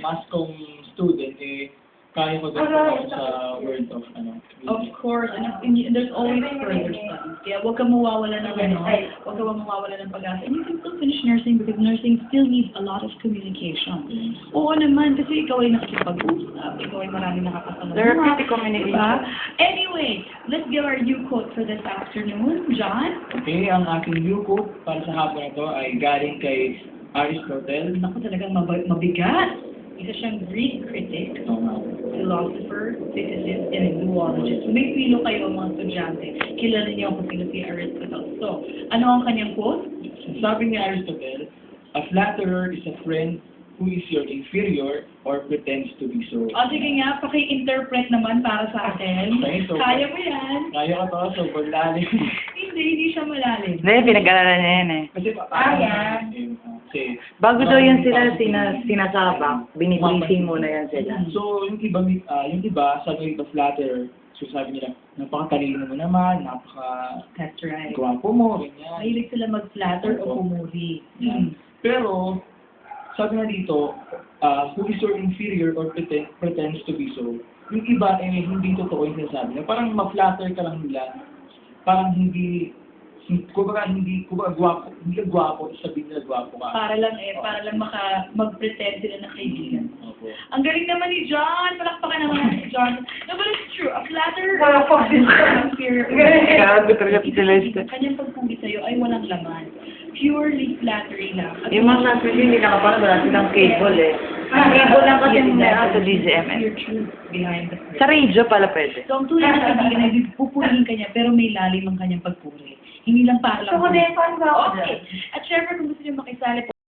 mass comm student, kaya ko din ako sa word of, Of course, and there's always further studies. Kaya huwag kang mawawala ng huwag kang mawawala ng pag-asa. And you can still finish nursing because nursing still needs a lot of communication. Oo naman, kasi ikaw ay nakikipag-usap, ikaw ay maraming nakakasama. Therapeutic communication. Diba? Anyway, let's give our new quote for this afternoon. John? Okay, ang aking new quote para sa hapon na to ay galing kay Aristotle. Naku, talagang mabigat. Isa siyang Greek critic, philosopher, physicist, and zoologist. May pilo kayo mga estudyante. Kilala niyo kung sino si Aristotle. So, ano ang kanyang quote? Sabi ni Aristotle, a flatterer is a friend who is your inferior or pretends to be so. O sige nga, paki-interpret naman para sa atin. Okay, so, Kaya mo yan. Kaya ko to, so paglalim. Hindi siya malalim. Hindi, pinag-aralan niya yan eh. Kasi kasi, Bago daw yan sila sinasabak, binibriefing muna yan sila. so, yung iba, sabi ng flatterer, so sabi nila, napakatalino mo naman, That's right. napaka-gwapo mo, ganyan. Mahilig sila mag-flatter o pumuri. Pero, sabi na dito, who is your inferior or pretends to be so, yung iba hindi totoo yung sinasabi niya. Parang ma-flatter ka lang nila. Parang kumbaga gwapo, hindi ka gwapo, sabihin nila gwapo ka. Para lang mag-pretend sila na kaibigan. Opo. Ang galing naman ni John! Palakpakan naman ni John. No, but it's true. A flatterer Grabe talaga sila. kanyang pagpuli sa'yo ay walang laman. Purely flattery lang. At Yung mga sabi hindi nakapanood, wala silang cable eh. Cable lang kasi meron sa DZMN. your truth behind the curtain. Sa radio pala pwede. So, ang tunay na kaibigan ay pupurihin ka niya, pero may lalim ang kanyang pagpuri. Hindi lang para lang. Okay. At syempre, kung gusto niyo makisali